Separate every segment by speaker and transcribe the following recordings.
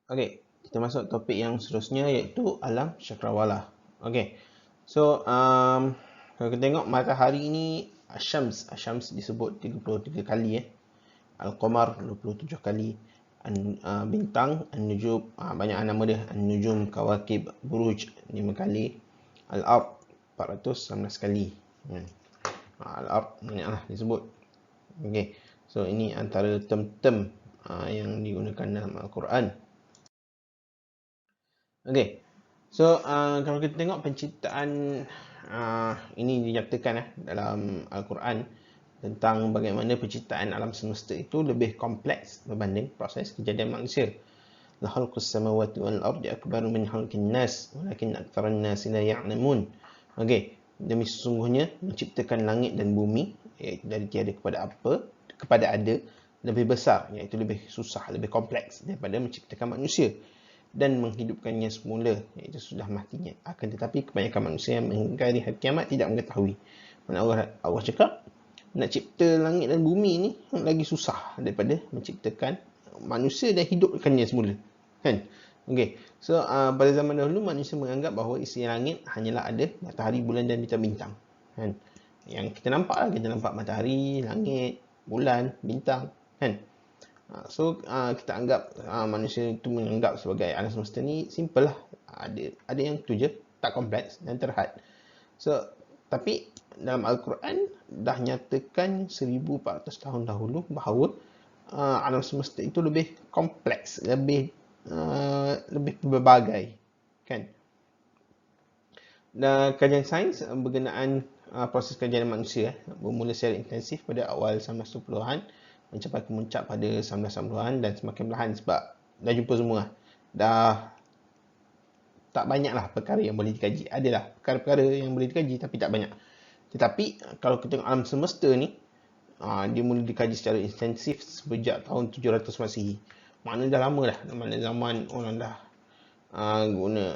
Speaker 1: Okey, kita masuk topik yang seterusnya iaitu alam cakrawala. Okey. So, kalau kita tengok matahari ni Asyams disebut 33 kali Al-Qamar 27 kali. Bintang, An-Nujum, banyak nama dia. An-Nujum, Kawakib, Buruj 5 kali. Al-Ard 419 kali. Al-Ard banyaklah disebut. Okey. So, ini antara term-term yang digunakan dalam Al-Quran. Okey. So, kalau kita tengok penciptaan ini dinyatakan dalam Al-Quran tentang bagaimana penciptaan alam semesta itu lebih kompleks berbanding proses kejadian manusia. La khalqus samawati wal ardi akbaru min khalqin nas walakin aktsaran nas la ya'lamun. Okey, demi sesungguhnya menciptakan langit dan bumi iaitu dari tiada kepada ada lebih besar, iaitu lebih susah, lebih kompleks daripada menciptakan manusia dan menghidupkannya semula, iaitu sudah matinya. Akan tetapi kebanyakan manusia yang mengingkari hari kiamat tidak mengetahui. Mana Allah cakap nak cipta langit dan bumi ni lagi susah daripada menciptakan manusia dan hidupkannya semula. Kan? Okey. So pada zaman dahulu manusia menganggap bahawa isi langit hanyalah ada matahari, bulan dan bintang-bintang. Kan? Yang kita nampak lah, kita nampak matahari, langit, bulan, bintang, kan? So kita anggap manusia itu menganggap sebagai alam semesta ni simple lah. Ada yang tu je, tak kompleks dan terhad. So tapi dalam Al-Quran dah nyatakan 1400 tahun dahulu bahawa alam semesta itu lebih kompleks, lebih berbagai, kan? Dan kajian sains berkenaan proses kejadian manusia bermula secara intensif pada awal 1920-an, mencapai kemuncak pada 1990-an dan semakin perlahan sebab dah jumpa semua. Dah tak banyaklah perkara yang boleh dikaji. Adalah perkara-perkara yang boleh dikaji tapi tak banyak. Tetapi kalau kita tengok alam semesta ni, dia mula dikaji secara intensif sejak tahun 700 Masihi. Maknanya dah lama dah. Mana zaman orang dah guna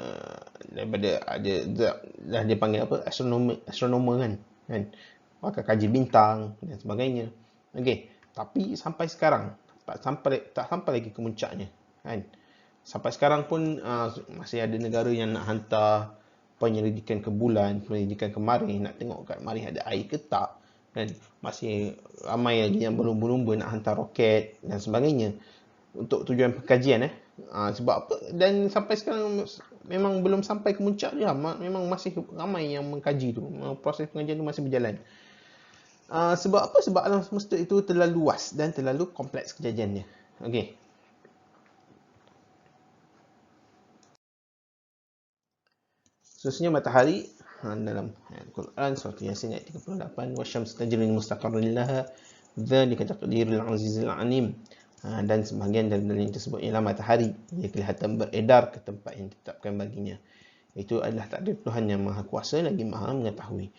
Speaker 1: daripada ada dah dia panggil apa, astronomer kan, pakar kaji bintang dan sebagainya. Okey, tapi sampai sekarang tak sampai lagi ke puncaknya, kan? Sampai sekarang pun masih ada negara yang nak hantar penyelidikan ke bulan, penyelidikan ke Marikh, nak tengok kat Marikh ada air ke tak, kan? Masih ramai lagi yang berlumba-lumba nak hantar roket dan sebagainya untuk tujuan pengkajian sebab apa? Dan sampai sekarang memang belum sampai ke puncak dia. Memang masih ramai yang mengkaji tu. Proses pengajian tu masih berjalan. Sebab apa? Sebab alam semesta itu terlalu luas dan terlalu kompleks kejadiannya. Okey. Seterusnya matahari dalam Al-Quran surah Yasin ayat 38, wasyamsu tajri li mustaqarrin laha dzalika taqdirul azizil alim. Dan sebahagian dari dalil tersebut ialah matahari, ia kelihatan beredar ke tempat yang ditetapkan baginya. Itu adalah takdir Tuhan yang Maha Kuasa lagi Maha Mengetahui.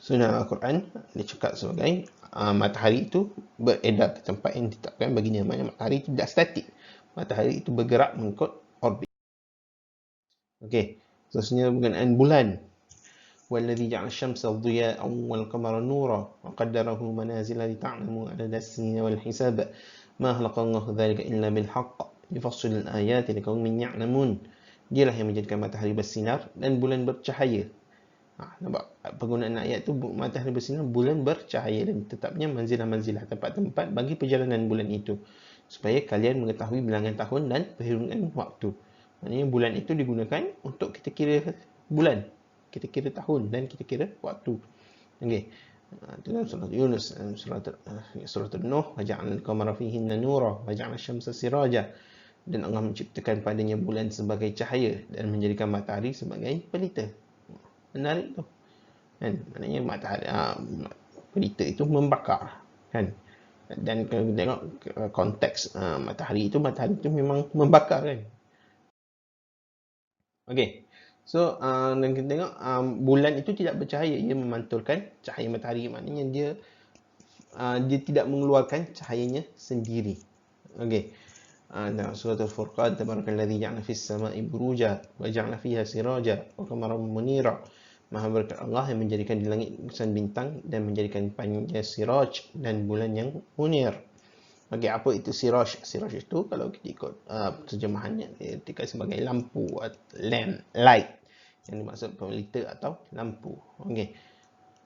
Speaker 1: So dalam Al-Quran dia cakap sebagai matahari itu beredar ke tempat yang ditetapkan baginya. Maksudnya matahari itu tidak statik. Matahari itu bergerak mengikut orbit. Okey, seterusnya berkenaan bulan. والذي جعل الشمس ضياء والقمر نورا وقدره منازل لتعلموا عدد السنين والحساب ما خلق الله ذلك إلا بالحق يفصل الآيات لقوم يعلمون. Dialah yang menjadikan matahari bersinar dan bulan bercahaya. Nampak penggunaan ayat tu, matahari bersinar, bulan bercahaya, dan tetapnya manzilah-manzilah, tempat-tempat bagi perjalanan bulan itu supaya kalian mengetahui bilangan tahun dan perhitungan waktu. Maknanya bulan itu digunakan untuk kita kira bulan, kita kira tahun dan kita kira waktu. Okey. Dalam surah Yunus, surah Nuh, waja'alna al-qamara fihinna nura waja'alna asy-syamsa siraja. Dan Allah menciptakan padanya bulan sebagai cahaya dan menjadikan matahari sebagai pelita. Menarik tu. Kan? Maknanya matahari pelita itu membakar, kan? Dan kalau kita tengok konteks matahari itu memang membakar, kan? Okey. So, dan kita tengok bulan itu tidak bercahaya, ia memantulkan cahaya matahari. Maknanya dia tidak mengeluarkan cahayanya sendiri. Okey. Dalam surah Al-Furqan, tabarakalladzi ja'ala fis sama'i buruja wa ja'ala fiha siraja wa qamaran munira. Maha berkat Allah yang menjadikan di langit bintang dan menjadikan padanya siraj dan bulan yang munir. Okey, apa itu siraj? Siraj itu kalau kita ikut terjemahannya, dia sebagai lampu, lamp, light. Yang dimaksud pelita atau lampu. Okey.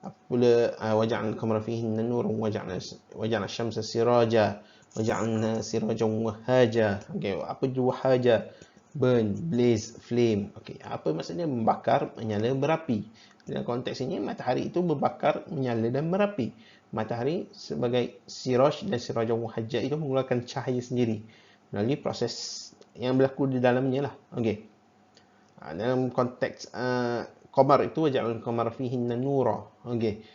Speaker 1: Apabila waja'alna al-qamara fihinna nuran waja'alna asy-syamsa siraja waja'alna sirajan wahaja. Okey, apa itu wahaja? Burn, blaze, flame. Okey, apa maksudnya membakar, menyala, berapi? Dalam konteks ini matahari itu berbakar, menyala dan berapi. Matahari sebagai siraj dan sirajan wahaja itu mengeluarkan cahaya sendiri melalui proses yang berlaku di dalamnya lah. Okey. Dalam konteks qamar itu waja'alna al-qamara fihinna nura. Okey.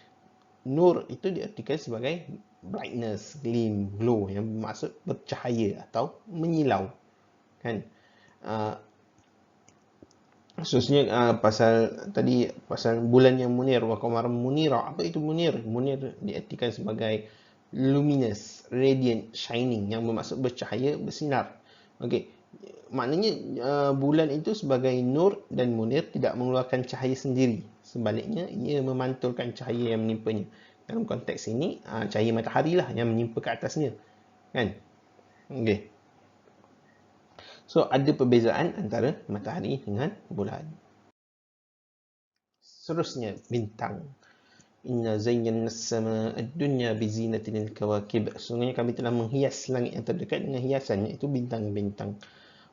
Speaker 1: Nur itu diartikan sebagai brightness, gleam, glow yang bermaksud bercahaya atau menyilau. Kan? Khususnya pasal bulan yang munir, wa qamaran munira. Apa itu munir? Munir diartikan sebagai luminous, radiant, shining yang bermaksud bercahaya, bersinar. Okey. Maknanya bulan itu sebagai nur dan munir tidak mengeluarkan cahaya sendiri. Sebaliknya ia memantulkan cahaya yang menimpanya. Dalam konteks ini cahaya matahari lah yang menimpa ke atasnya. Kan? Okey. So, ada perbezaan antara matahari dengan bulan. Seterusnya, bintang. Inna zayyana as-samaa ad-dunya bi zinatin al-kawakib. Sungguhnya kami telah menghias langit yang terdekat dengan hiasan, iaitu bintang-bintang.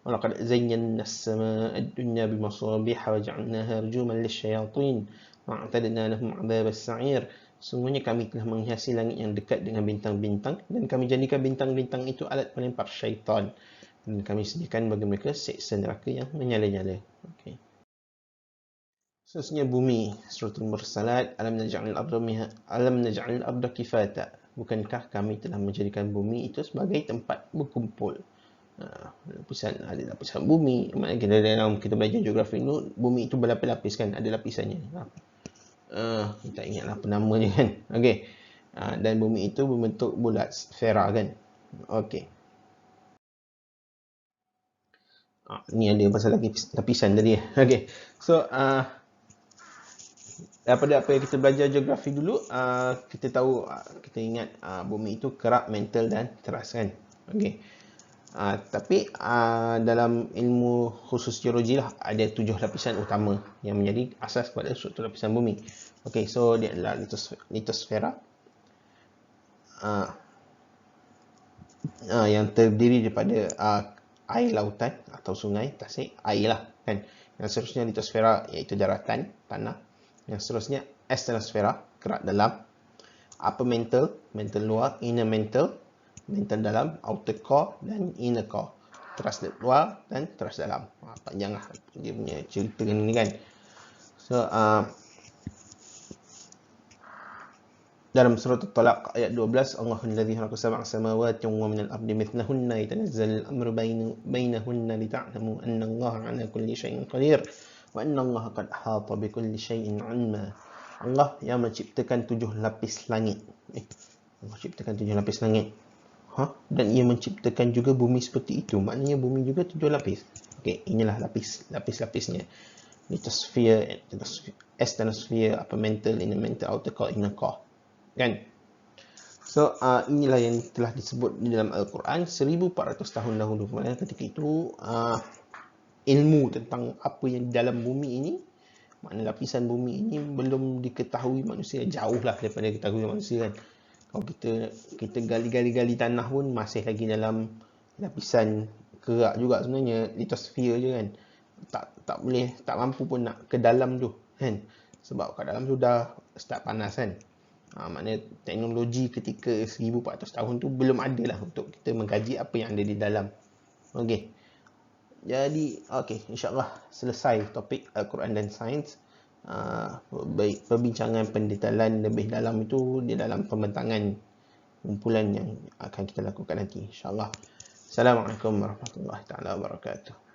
Speaker 1: Wa laqad zayyana as-samaa ad-dunya bi masabiha wa ja'alnaha rujuman lisyayatin wa a'tadna lahum 'adzab as-sa'ir. Sungguhnya kami telah menghiasi langit yang dekat dengan bintang-bintang dan kami jadikan bintang-bintang itu alat pelempar syaitan. Dan kami sediakan bagi mereka seksa neraka yang menyala-nyala. Okey. Seterusnya bumi, suratul mursalat, alam naj'alil arda kifata. Bukankah kami telah menjadikan bumi itu sebagai tempat berkumpul? Ada lapisan bumi. Maknanya kita belajar geografi dulu, bumi itu berlapis-lapis kan, ada lapisannya. Tak ingat apa namanya kan. Okey. Dan bumi itu berbentuk bulat, sfera kan. Okey. Ni ada pasal lapisan tadi. Okey. So, daripada apa yang kita belajar geografi dulu, kita tahu, kita ingat bumi itu kerak, mantle dan teras kan. Okey. Tapi dalam ilmu khusus geologi lah ada 7 lapisan utama yang menjadi asas kepada struktur lapisan bumi. Okey, so dia adalah litosfera yang terdiri daripada air lautan atau sungai, tasik, air lah kan. Yang seterusnya litosfera iaitu daratan, tanah. Yang seterusnya asthenosfera, kerak dalam. Upper mantle, mantle luar, inner mantle, mantle dalam, outer core dan inner core. Teras luar dan teras dalam. Panjang lah dia punya cerita ni kan. So, dalam surah At-Talaq ayat 12, Allahul ladzi khalaqa sab'a samawati wa minal ardi mithlahunna yatanazzalul amru bainahunna lita'lamu anna Allaha 'ala kulli syai'in qadir wa anna Allaha qad ahata bi kulli syai'in 'ilma. Allah yang menciptakan 7 lapis langit. Allah ciptakan 7 lapis langit. Dan ia menciptakan juga bumi seperti itu. Maknanya bumi juga 7 lapis. Okey, inilah lapis-lapisnya. Litosfera, asthenosphere, upper mantle, inner mantle, outer core, inner core. Kan? So, inilah yang telah disebut di dalam Al-Quran 1400 tahun dahulu. Maknanya ketika itu ilmu tentang apa yang di dalam bumi ini, maknanya lapisan bumi ini belum diketahui manusia, jauh lah daripada diketahui manusia kan. Kalau kita gali-gali tanah pun masih lagi dalam lapisan kerak juga sebenarnya, litosfera je kan. Tak mampu pun nak ke dalam tu kan. Sebab kat dalam tu dah start panas kan. Maknanya teknologi ketika 1400 tahun tu belum ada lah untuk kita mengkaji apa yang ada di dalam. Okey. Jadi, insyaAllah selesai topik Al-Quran dan sains. Perbincangan pendetailan lebih dalam itu di dalam pembentangan kumpulan yang akan kita lakukan nanti, insyaAllah. Assalamualaikum warahmatullahi wabarakatuh.